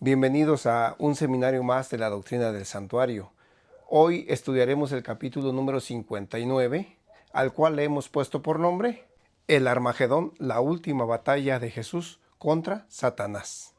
Bienvenidos a un seminario más de la doctrina del santuario. Hoy estudiaremos el capítulo número 59, al cual le hemos puesto por nombre El Armagedón, la última batalla de Jesús contra Satanás.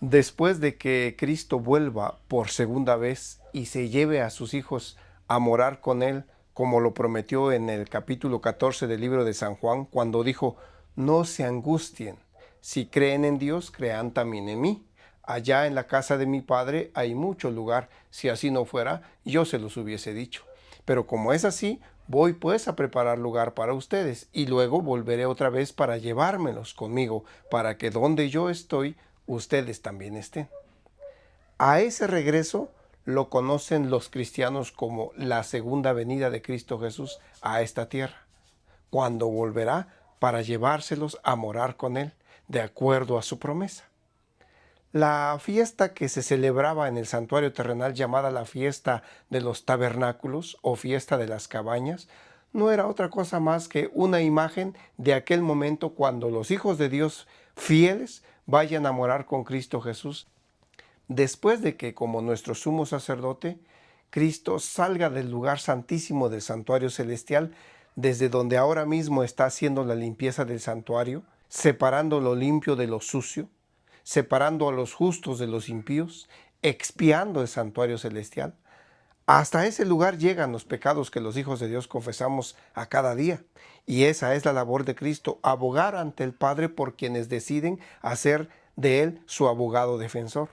Después de que Cristo vuelva por segunda vez y se lleve a sus hijos a morar con Él, como lo prometió en el capítulo 14 del libro de San Juan, cuando dijo, no se angustien, si creen en Dios, crean también en mí. Allá en la casa de mi Padre hay mucho lugar, si así no fuera, yo se los hubiese dicho. Pero como es así, voy pues a preparar lugar para ustedes, y luego volveré otra vez para llevármelos conmigo, para que donde yo estoy, ustedes también estén. A ese regreso lo conocen los cristianos como la segunda venida de Cristo Jesús a esta tierra, cuando volverá para llevárselos a morar con Él, de acuerdo a su promesa. La fiesta que se celebraba en el santuario terrenal, llamada la fiesta de los tabernáculos o fiesta de las cabañas, no era otra cosa más que una imagen de aquel momento cuando los hijos de Dios fieles vayan a morar con Cristo Jesús, después de que, como nuestro sumo sacerdote, Cristo salga del lugar santísimo del santuario celestial, desde donde ahora mismo está haciendo la limpieza del santuario, separando lo limpio de lo sucio, separando a los justos de los impíos, expiando el santuario celestial. Hasta ese lugar llegan los pecados que los hijos de Dios confesamos a cada día. Y esa es la labor de Cristo, abogar ante el Padre por quienes deciden hacer de Él su abogado defensor.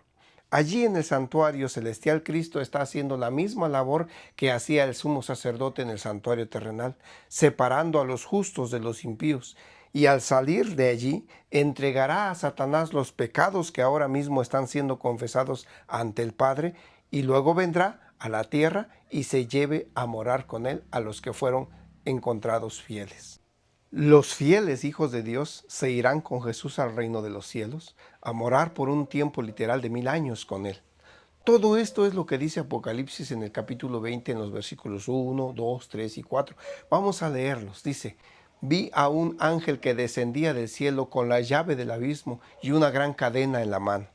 Allí en el santuario celestial, Cristo está haciendo la misma labor que hacía el sumo sacerdote en el santuario terrenal, separando a los justos de los impíos. Y al salir de allí, entregará a Satanás los pecados que ahora mismo están siendo confesados ante el Padre, y luego vendrá a la tierra y se lleve a morar con Él a los que fueron encontrados fieles. Los fieles hijos de Dios se irán con Jesús al reino de los cielos, a morar por un tiempo literal de 1000 años con Él. Todo esto es lo que dice Apocalipsis en el capítulo 20, en los versículos 1, 2, 3 y 4. Vamos a leerlos. Dice, vi a un ángel que descendía del cielo con la llave del abismo y una gran cadena en la mano.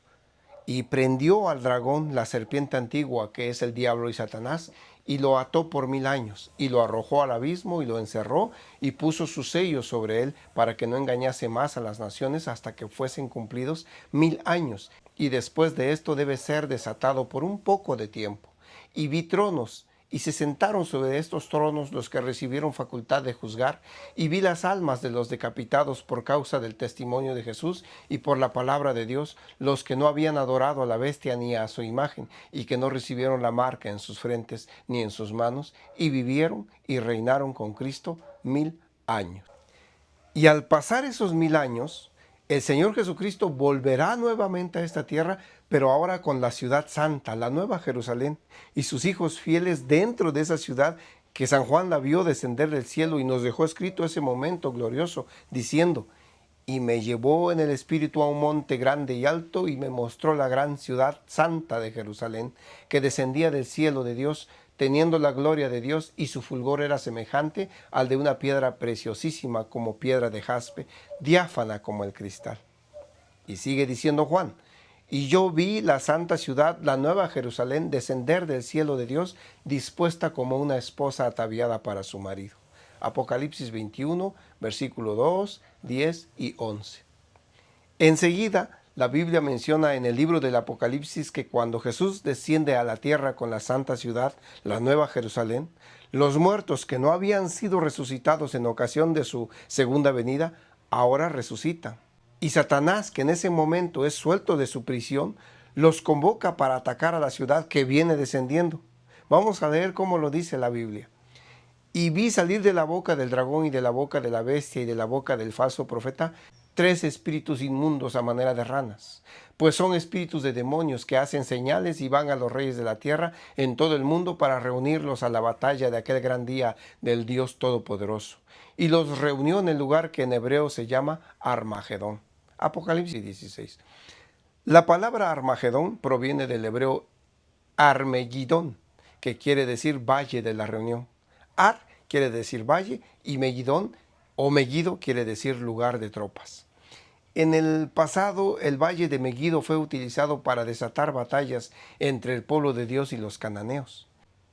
Y prendió al dragón, la serpiente antigua, que es el diablo y Satanás, y lo ató por 1000 años, y lo arrojó al abismo, y lo encerró, y puso sus sellos sobre él, para que no engañase más a las naciones hasta que fuesen cumplidos 1000 años. Y después de esto debe ser desatado por un poco de tiempo. Y vi tronos, y se sentaron sobre estos tronos los que recibieron facultad de juzgar, y vi las almas de los decapitados por causa del testimonio de Jesús y por la palabra de Dios, los que no habían adorado a la bestia ni a su imagen, y que no recibieron la marca en sus frentes ni en sus manos, y vivieron y reinaron con Cristo 1000 años. Y al pasar esos 1000 años, el Señor Jesucristo volverá nuevamente a esta tierra, pero ahora con la ciudad santa, la nueva Jerusalén, y sus hijos fieles dentro de esa ciudad que San Juan la vio descender del cielo y nos dejó escrito ese momento glorioso, diciendo, y me llevó en el espíritu a un monte grande y alto, y me mostró la gran ciudad santa de Jerusalén, que descendía del cielo de Dios, teniendo la gloria de Dios, y su fulgor era semejante al de una piedra preciosísima como piedra de jaspe, diáfana como el cristal. Y sigue diciendo Juan, y yo vi la santa ciudad, la nueva Jerusalén, descender del cielo de Dios, dispuesta como una esposa ataviada para su marido. Apocalipsis 21, versículo 2, 10 y 11. Enseguida, la Biblia menciona en el libro del Apocalipsis que cuando Jesús desciende a la tierra con la santa ciudad, la nueva Jerusalén, los muertos que no habían sido resucitados en ocasión de su segunda venida, ahora resucitan. Y Satanás, que en ese momento es suelto de su prisión, los convoca para atacar a la ciudad que viene descendiendo. Vamos a leer cómo lo dice la Biblia. Y vi salir de la boca del dragón y de la boca de la bestia y de la boca del falso profeta 3 espíritus inmundos a manera de ranas, pues son espíritus de demonios que hacen señales y van a los reyes de la tierra en todo el mundo para reunirlos a la batalla de aquel gran día del Dios Todopoderoso. Y los reunió en el lugar que en hebreo se llama Armagedón. Apocalipsis 16. La palabra Armagedón proviene del hebreo Armegidón, que quiere decir valle de la reunión. Ar quiere decir valle, y Megidón o Megiddo quiere decir lugar de tropas. En el pasado, el valle de Megiddo fue utilizado para desatar batallas entre el pueblo de Dios y los cananeos.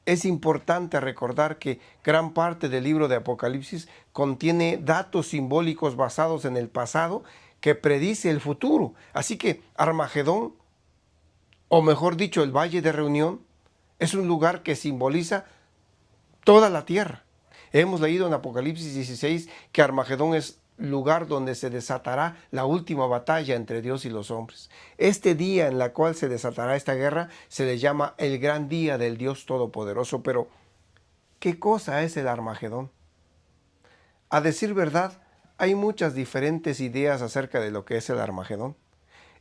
Es importante recordar que gran parte del libro de Apocalipsis contiene datos simbólicos basados en el pasado que predice el futuro. Así que Armagedón, o mejor dicho, el Valle de Reunión, es un lugar que simboliza toda la tierra. Hemos leído en Apocalipsis 16 que Armagedón es lugar donde se desatará la última batalla entre Dios y los hombres. Este día en la cual se desatará esta guerra se le llama el gran día del Dios Todopoderoso. Pero, ¿qué cosa es el Armagedón? A decir verdad, hay muchas diferentes ideas acerca de lo que es el Armagedón.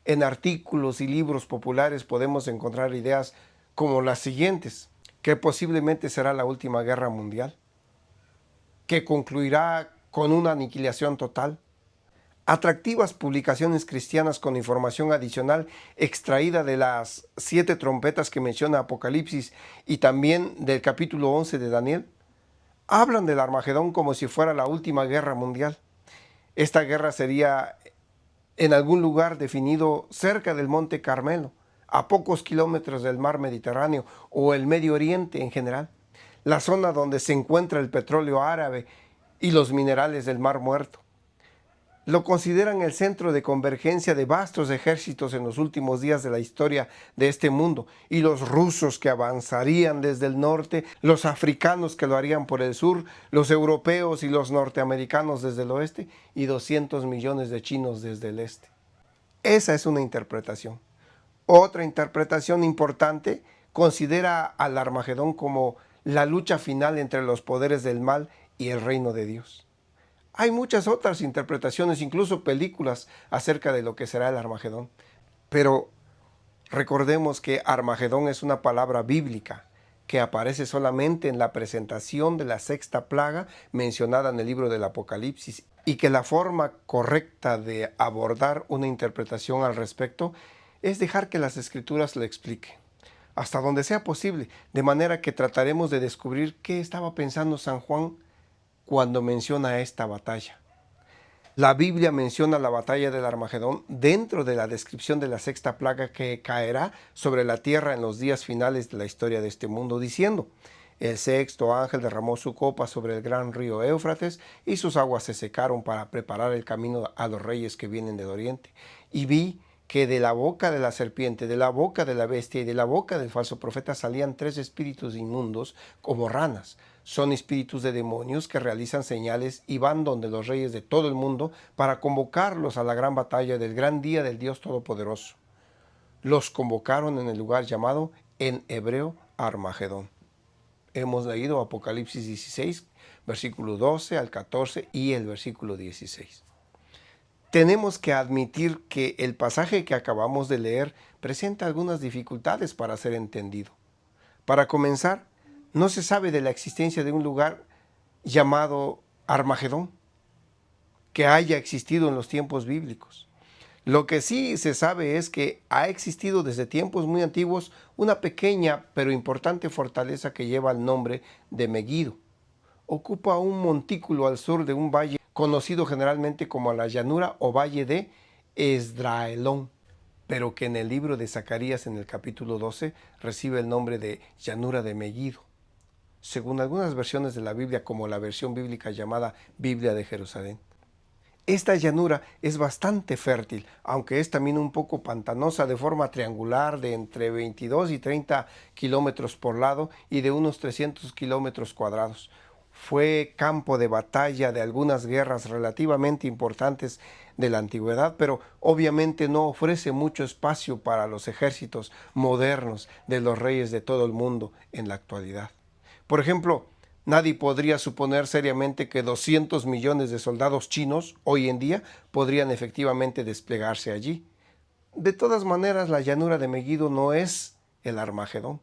En artículos y libros populares podemos encontrar ideas como las siguientes: que posiblemente será la última guerra mundial, que concluirá con una aniquilación total. Atractivas publicaciones cristianas con información adicional extraída de las 7 trompetas que menciona Apocalipsis y también del capítulo 11 de Daniel hablan del Armagedón como si fuera la última guerra mundial. Esta guerra sería en algún lugar definido cerca del Monte Carmelo, a pocos kilómetros del mar Mediterráneo o el Medio Oriente en general, la zona donde se encuentra el petróleo árabe y los minerales del Mar Muerto. Lo consideran el centro de convergencia de vastos ejércitos en los últimos días de la historia de este mundo, y los rusos que avanzarían desde el norte, los africanos que lo harían por el sur, los europeos y los norteamericanos desde el oeste, y 200 millones de chinos desde el este. Esa es una interpretación. Otra interpretación importante considera al Armagedón como la lucha final entre los poderes del mal y el reino de Dios. Hay muchas otras interpretaciones, incluso películas acerca de lo que será el Armagedón. Pero recordemos que Armagedón es una palabra bíblica que aparece solamente en la presentación de la 6ª plaga mencionada en el libro del Apocalipsis, y que la forma correcta de abordar una interpretación al respecto es dejar que las Escrituras lo expliquen, hasta donde sea posible, de manera que trataremos de descubrir qué estaba pensando San Juan cuando menciona esta batalla. La Biblia menciona la batalla del Armagedón dentro de la descripción de la 6ª plaga que caerá sobre la tierra en los días finales de la historia de este mundo, diciendo: el 6º ángel derramó su copa sobre el gran río Éufrates, y sus aguas se secaron para preparar el camino a los reyes que vienen del oriente. Y vi que de la boca de la serpiente, de la boca de la bestia y de la boca del falso profeta salían 3 espíritus inmundos como ranas. Son espíritus de demonios que realizan señales y van donde los reyes de todo el mundo para convocarlos a la gran batalla del gran día del Dios Todopoderoso. Los convocaron en el lugar llamado en hebreo Armagedón. Hemos leído Apocalipsis 16, versículo 12 al 14 y el versículo 16. Tenemos que admitir que el pasaje que acabamos de leer presenta algunas dificultades para ser entendido. Para comenzar, no se sabe de la existencia de un lugar llamado Armagedón que haya existido en los tiempos bíblicos. Lo que sí se sabe es que ha existido desde tiempos muy antiguos una pequeña pero importante fortaleza que lleva el nombre de Megiddo. Ocupa un montículo al sur de un valle conocido generalmente como la llanura o valle de Esdraelón, pero que en el libro de Zacarías en el capítulo 12 recibe el nombre de llanura de Megiddo, según algunas versiones de la Biblia, como la versión bíblica llamada Biblia de Jerusalén. Esta llanura es bastante fértil, aunque es también un poco pantanosa, de forma triangular de entre 22 y 30 kilómetros por lado y de unos 300 kilómetros cuadrados. Fue campo de batalla de algunas guerras relativamente importantes de la antigüedad, pero obviamente no ofrece mucho espacio para los ejércitos modernos de los reyes de todo el mundo en la actualidad. Por ejemplo, nadie podría suponer seriamente que 200 millones de soldados chinos hoy en día podrían efectivamente desplegarse allí. De todas maneras, la llanura de Megiddo no es el Armagedón.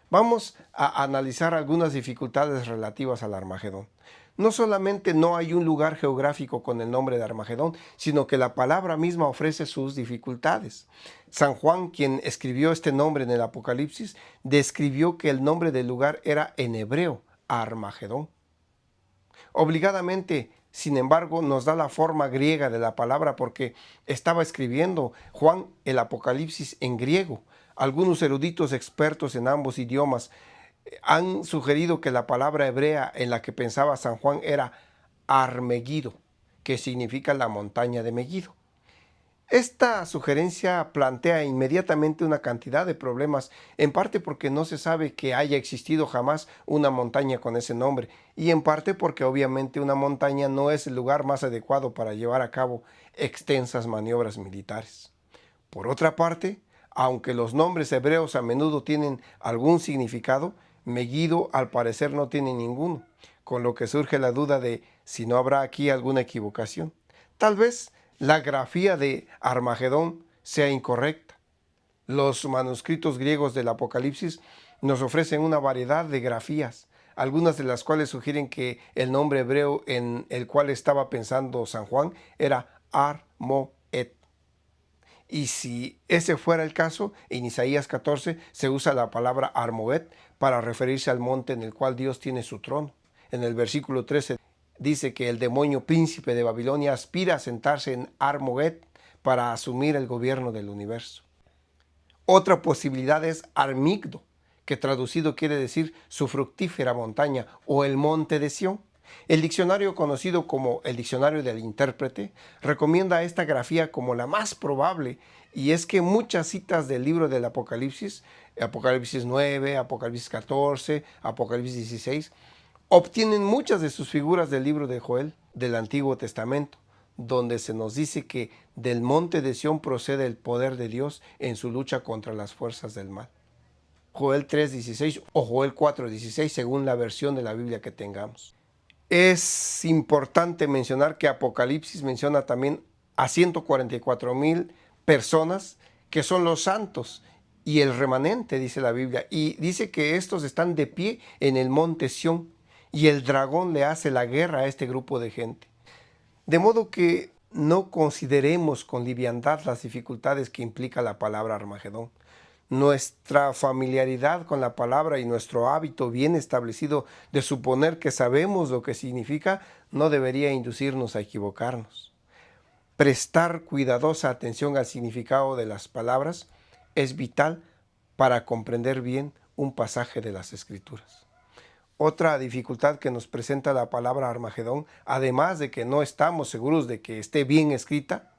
Vamos a analizar algunas dificultades relativas al Armagedón. No solamente no hay un lugar geográfico con el nombre de Armagedón, sino que la palabra misma ofrece sus dificultades. San Juan, quien escribió este nombre en el Apocalipsis, describió que el nombre del lugar era en hebreo Armagedón. Obligadamente, sin embargo, nos da la forma griega de la palabra porque estaba escribiendo Juan el Apocalipsis en griego. Algunos eruditos expertos en ambos idiomas han sugerido que la palabra hebrea en la que pensaba San Juan era Armegido, que significa la montaña de Megiddo. Esta sugerencia plantea inmediatamente una cantidad de problemas, en parte porque no se sabe que haya existido jamás una montaña con ese nombre, y en parte porque obviamente una montaña no es el lugar más adecuado para llevar a cabo extensas maniobras militares. Por otra parte, aunque los nombres hebreos a menudo tienen algún significado, Megiddo al parecer no tiene ninguno, con lo que surge la duda de si no habrá aquí alguna equivocación. Tal vez la grafía de Armagedón sea incorrecta. Los manuscritos griegos del Apocalipsis nos ofrecen una variedad de grafías, algunas de las cuales sugieren que el nombre hebreo en el cual estaba pensando San Juan era Armoed. Y si ese fuera el caso, en Isaías 14 se usa la palabra Armoed para referirse al monte en el cual Dios tiene su trono. En el versículo 13 dice que el demonio príncipe de Babilonia aspira a sentarse en Armoed para asumir el gobierno del universo. Otra posibilidad es Armigdo, que traducido quiere decir su fructífera montaña o el monte de Sión. El diccionario conocido como el Diccionario del Intérprete recomienda esta grafía como la más probable, y es que muchas citas del libro del Apocalipsis, Apocalipsis 9, Apocalipsis 14, Apocalipsis 16, obtienen muchas de sus figuras del libro de Joel del Antiguo Testamento, donde se nos dice que del monte de Sión procede el poder de Dios en su lucha contra las fuerzas del mal. Joel 3:16 o Joel 4:16 según la versión de la Biblia que tengamos. Es importante mencionar que Apocalipsis menciona también a 144,000 personas que son los santos y el remanente, dice la Biblia, y dice que estos están de pie en el monte Sión y el dragón le hace la guerra a este grupo de gente. De modo que no consideremos con liviandad las dificultades que implica la palabra Armagedón. Nuestra familiaridad con la palabra y nuestro hábito bien establecido de suponer que sabemos lo que significa no debería inducirnos a equivocarnos. Prestar cuidadosa atención al significado de las palabras es vital para comprender bien un pasaje de las Escrituras. Otra dificultad que nos presenta la palabra Armagedón, además de que no estamos seguros de que esté bien escrita,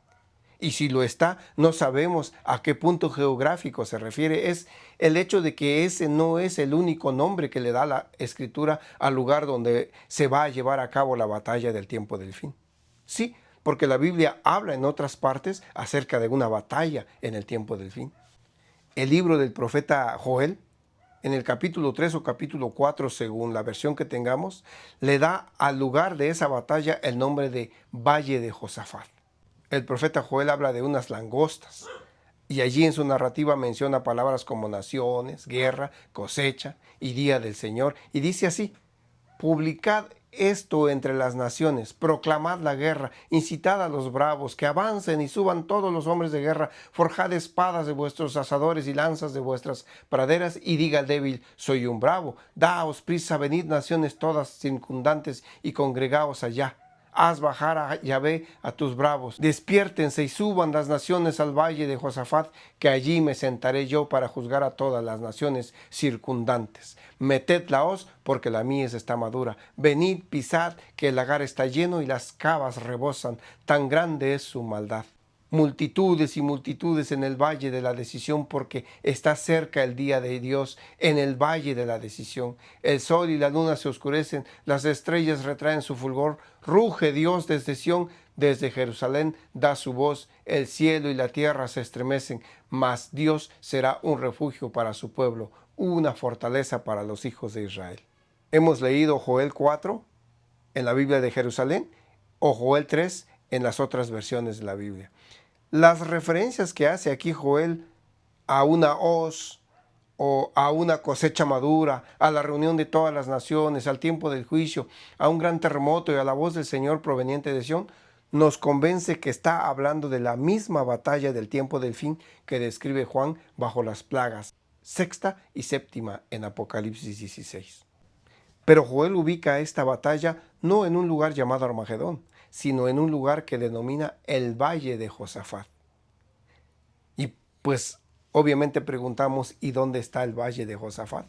y si lo está, no sabemos a qué punto geográfico se refiere, es el hecho de que ese no es el único nombre que le da la Escritura al lugar donde se va a llevar a cabo la batalla del tiempo del fin. Sí, porque la Biblia habla en otras partes acerca de una batalla en el tiempo del fin. El libro del profeta Joel, en el capítulo 3 o capítulo 4, según la versión que tengamos, le da al lugar de esa batalla el nombre de Valle de Josafat. El profeta Joel habla de unas langostas y allí en su narrativa menciona palabras como naciones, guerra, cosecha y día del Señor, y dice así: publicad esto entre las naciones, proclamad la guerra, incitad a los bravos, que avancen y suban todos los hombres de guerra, forjad espadas de vuestros asadores y lanzas de vuestras praderas, y diga el débil: soy un bravo. Daos prisa, venid naciones todas circundantes y congregaos allá. Haz bajar a Yahvé a tus bravos. Despiértense y suban las naciones al valle de Josafat, que allí me sentaré yo para juzgar a todas las naciones circundantes. Meted la hoz, porque la mies está madura. Venid, pisad, que el lagar está lleno y las cavas rebosan. Tan grande es su maldad. Multitudes y multitudes en el valle de la decisión, porque está cerca el día de Dios en el valle de la decisión. El sol y la luna se oscurecen, las estrellas retraen su fulgor. Ruge Dios desde Sión, desde Jerusalén da su voz. El cielo y la tierra se estremecen, mas Dios será un refugio para su pueblo, una fortaleza para los hijos de Israel. Hemos leído Joel 4 en la Biblia de Jerusalén o Joel 3 en las otras versiones de la Biblia. Las referencias que hace aquí Joel a una hoz o a una cosecha madura, a la reunión de todas las naciones, al tiempo del juicio, a un gran terremoto y a la voz del Señor proveniente de Sión, nos convence que está hablando de la misma batalla del tiempo del fin que describe Juan bajo las plagas, sexta y séptima en Apocalipsis 16. Pero Joel ubica esta batalla no en un lugar llamado Armagedón, sino en un lugar que denomina el Valle de Josafat. Y pues obviamente preguntamos, ¿y dónde está el Valle de Josafat?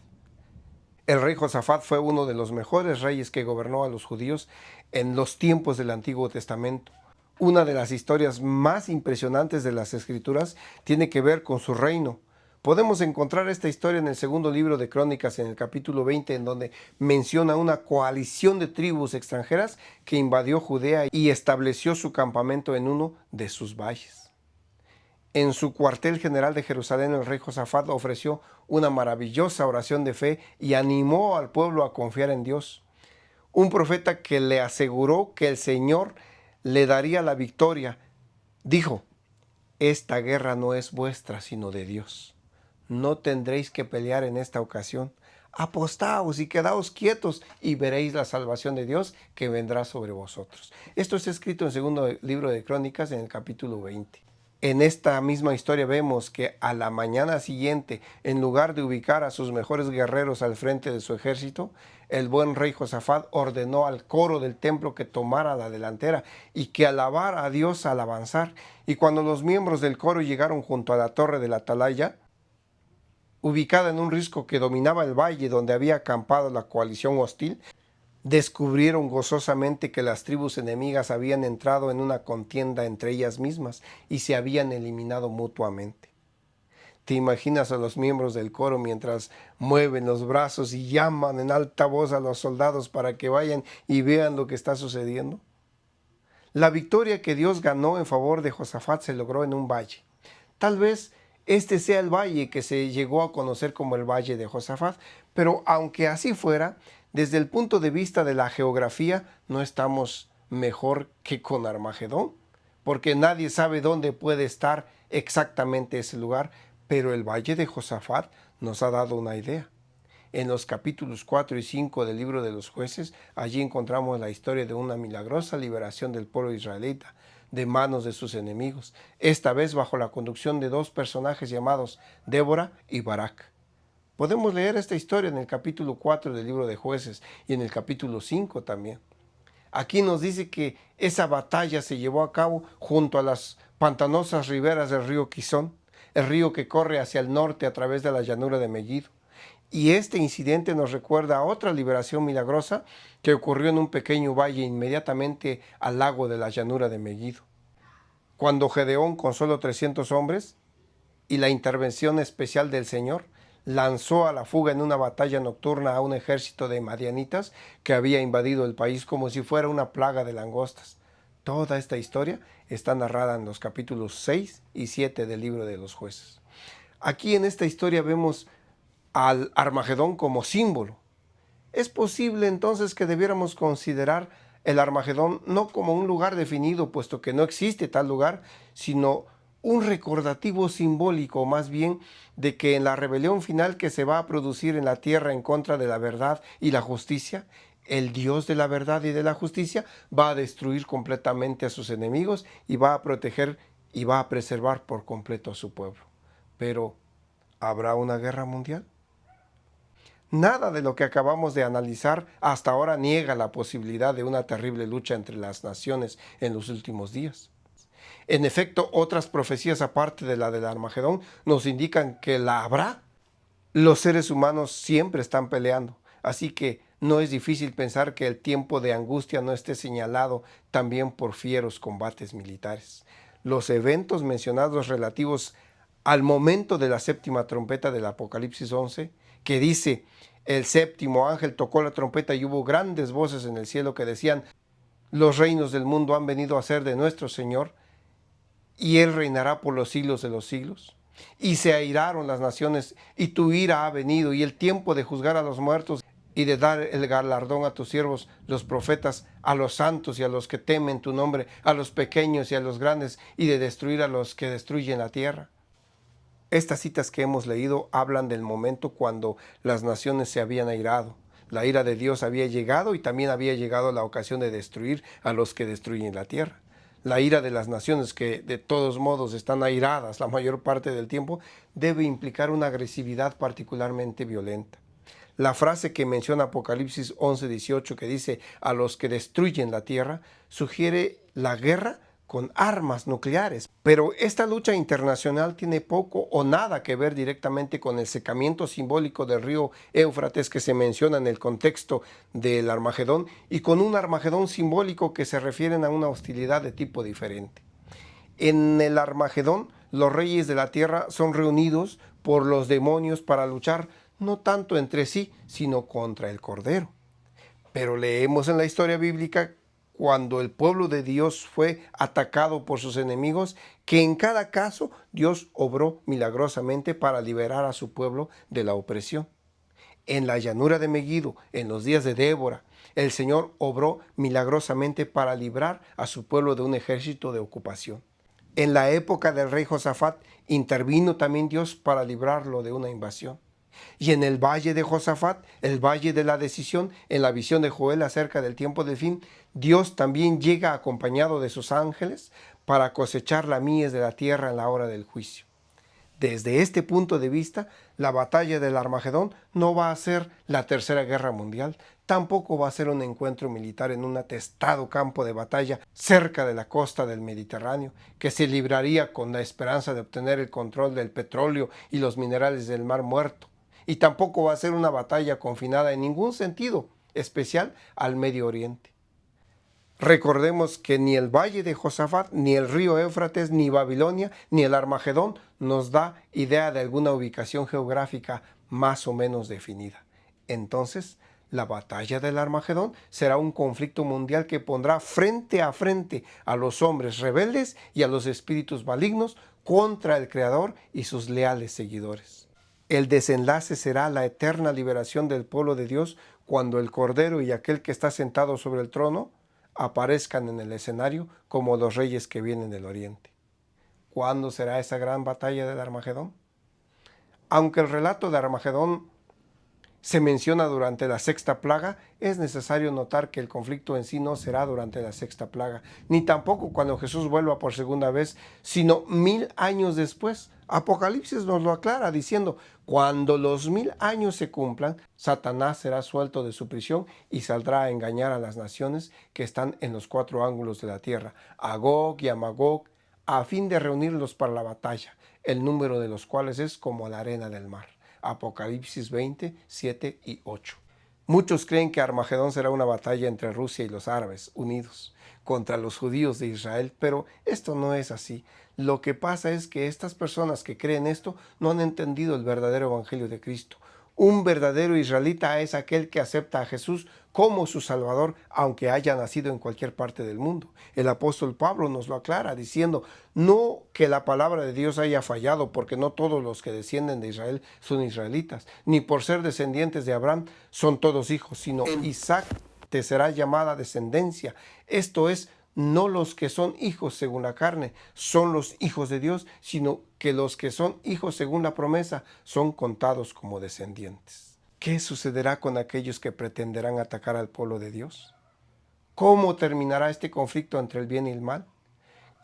El rey Josafat fue uno de los mejores reyes que gobernó a los judíos en los tiempos del Antiguo Testamento. Una de las historias más impresionantes de las Escrituras tiene que ver con su reino. Podemos encontrar esta historia en el segundo libro de Crónicas, en el capítulo 20, en donde menciona una coalición de tribus extranjeras que invadió Judea y estableció su campamento en uno de sus valles. En su cuartel general de Jerusalén, el rey Josafat ofreció una maravillosa oración de fe y animó al pueblo a confiar en Dios. Un profeta que le aseguró que el Señor le daría la victoria, dijo: esta guerra no es vuestra, sino de Dios. No tendréis que pelear en esta ocasión. Apostaos y quedaos quietos y veréis la salvación de Dios que vendrá sobre vosotros. Esto es escrito en el segundo libro de Crónicas, en el capítulo 20. En esta misma historia vemos que a la mañana siguiente, en lugar de ubicar a sus mejores guerreros al frente de su ejército, el buen rey Josafat ordenó al coro del templo que tomara la delantera y que alabara a Dios al avanzar. Y cuando los miembros del coro llegaron junto a la torre de la atalaya, ubicada en un risco que dominaba el valle donde había acampado la coalición hostil, descubrieron gozosamente que las tribus enemigas habían entrado en una contienda entre ellas mismas y se habían eliminado mutuamente. ¿Te imaginas a los miembros del coro mientras mueven los brazos y llaman en alta voz a los soldados para que vayan y vean lo que está sucediendo? La victoria que Dios ganó en favor de Josafat se logró en un valle. Tal vez este sea el valle que se llegó a conocer como el Valle de Josafat, pero aunque así fuera, desde el punto de vista de la geografía, no estamos mejor que con Armagedón, porque nadie sabe dónde puede estar exactamente ese lugar, pero el Valle de Josafat nos ha dado una idea. En los capítulos 4 y 5 del libro de los jueces, allí encontramos la historia de una milagrosa liberación del pueblo israelita de manos de sus enemigos, esta vez bajo la conducción de dos personajes llamados Débora y Barak. Podemos leer esta historia en el capítulo 4 del libro de jueces y en el capítulo 5 también. Aquí nos dice que esa batalla se llevó a cabo junto a las pantanosas riberas del río Quizón, el río que corre hacia el norte a través de la llanura de Megiddo. Y este incidente nos recuerda a otra liberación milagrosa que ocurrió en un pequeño valle inmediatamente al lago de la llanura de Megiddo. Cuando Gedeón, con solo 300 hombres y la intervención especial del Señor, lanzó a la fuga en una batalla nocturna a un ejército de madianitas que había invadido el país como si fuera una plaga de langostas. Toda esta historia está narrada en los capítulos 6 y 7 del libro de los jueces. Aquí en esta historia vemos al Armagedón como símbolo. Es posible entonces que debiéramos considerar el Armagedón no como un lugar definido, puesto que no existe tal lugar, sino un recordativo simbólico más bien de que en la rebelión final que se va a producir en la tierra en contra de la verdad y la justicia, el Dios de la verdad y de la justicia va a destruir completamente a sus enemigos y va a proteger y va a preservar por completo a su pueblo. Pero, ¿habrá una guerra mundial? Nada de lo que acabamos de analizar hasta ahora niega la posibilidad de una terrible lucha entre las naciones en los últimos días. En efecto, otras profecías aparte de la del Armagedón nos indican que la habrá. Los seres humanos siempre están peleando, así que no es difícil pensar que el tiempo de angustia no esté señalado también por fieros combates militares. Los eventos mencionados relativos al momento de la séptima trompeta del Apocalipsis 11, que dice: el séptimo ángel tocó la trompeta y hubo grandes voces en el cielo que decían: los reinos del mundo han venido a ser de nuestro Señor, y Él reinará por los siglos de los siglos. Y se airaron las naciones, y tu ira ha venido, y el tiempo de juzgar a los muertos, y de dar el galardón a tus siervos, los profetas, a los santos y a los que temen tu nombre, a los pequeños y a los grandes, y de destruir a los que destruyen la tierra. Estas citas que hemos leído hablan del momento cuando las naciones se habían airado. La ira de Dios había llegado y también había llegado la ocasión de destruir a los que destruyen la tierra. La ira de las naciones, que de todos modos están airadas la mayor parte del tiempo, debe implicar una agresividad particularmente violenta. La frase que menciona Apocalipsis 11:18, que dice a los que destruyen la tierra, sugiere la guerra con armas nucleares. Pero esta lucha internacional tiene poco o nada que ver directamente con el secamiento simbólico del río Éufrates que se menciona en el contexto del Armagedón, y con un Armagedón simbólico que se refieren a una hostilidad de tipo diferente. En el Armagedón, los reyes de la tierra son reunidos por los demonios para luchar no tanto entre sí, sino contra el Cordero. Pero leemos en la historia bíblica, cuando el pueblo de Dios fue atacado por sus enemigos, que en cada caso Dios obró milagrosamente para liberar a su pueblo de la opresión. En la llanura de Megiddo, en los días de Débora, el Señor obró milagrosamente para librar a su pueblo de un ejército de ocupación. En la época del rey Josafat, intervino también Dios para librarlo de una invasión. Y en el valle de Josafat, el valle de la decisión, en la visión de Joel acerca del tiempo del fin, Dios también llega acompañado de sus ángeles para cosechar la mies de la tierra en la hora del juicio. Desde este punto de vista, la batalla del Armagedón no va a ser la Tercera Guerra Mundial, tampoco va a ser un encuentro militar en un atestado campo de batalla cerca de la costa del Mediterráneo, que se libraría con la esperanza de obtener el control del petróleo y los minerales del Mar Muerto. Y tampoco va a ser una batalla confinada en ningún sentido especial al Medio Oriente. Recordemos que ni el valle de Josafat, ni el río Éufrates, ni Babilonia, ni el Armagedón nos da idea de alguna ubicación geográfica más o menos definida. Entonces, la batalla del Armagedón será un conflicto mundial que pondrá frente a frente a los hombres rebeldes y a los espíritus malignos contra el Creador y sus leales seguidores. El desenlace será la eterna liberación del pueblo de Dios cuando el Cordero y aquel que está sentado sobre el trono aparezcan en el escenario como los reyes que vienen del oriente. ¿Cuándo será esa gran batalla del Armagedón? Aunque el relato de Armagedón se menciona durante la sexta plaga, es necesario notar que el conflicto en sí no será durante la sexta plaga, ni tampoco cuando Jesús vuelva por segunda vez, sino 1000 años después. Apocalipsis nos lo aclara diciendo, cuando los 1000 años se cumplan, Satanás será suelto de su prisión y saldrá a engañar a las naciones que están en los 4 ángulos de la tierra, a Gog y a Magog, a fin de reunirlos para la batalla, el número de los cuales es como la arena del mar. Apocalipsis 20, 7 y 8. Muchos creen que Armagedón será una batalla entre Rusia y los árabes unidos contra los judíos de Israel, pero esto no es así. Lo que pasa es que estas personas que creen esto no han entendido el verdadero evangelio de Cristo. Un verdadero israelita es aquel que acepta a Jesús como su Salvador, aunque haya nacido en cualquier parte del mundo. El apóstol Pablo nos lo aclara diciendo, no que la palabra de Dios haya fallado, porque no todos los que descienden de Israel son israelitas, ni por ser descendientes de Abraham son todos hijos, sino Isaac te será llamada descendencia. Esto es, no los que son hijos según la carne son los hijos de Dios, sino que los que son hijos según la promesa son contados como descendientes. ¿Qué sucederá con aquellos que pretenderán atacar al pueblo de Dios? ¿Cómo terminará este conflicto entre el bien y el mal?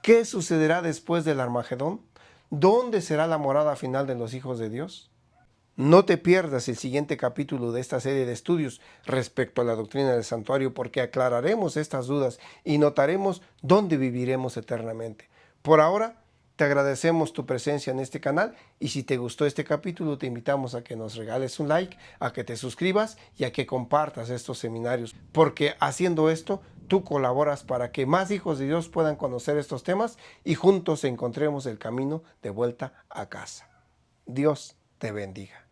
¿Qué sucederá después del Armagedón? ¿Dónde será la morada final de los hijos de Dios? No te pierdas el siguiente capítulo de esta serie de estudios respecto a la doctrina del santuario, porque aclararemos estas dudas y notaremos dónde viviremos eternamente. Por ahora, te agradecemos tu presencia en este canal y si te gustó este capítulo te invitamos a que nos regales un like, a que te suscribas y a que compartas estos seminarios, porque haciendo esto tú colaboras para que más hijos de Dios puedan conocer estos temas y juntos encontremos el camino de vuelta a casa. Dios te bendiga.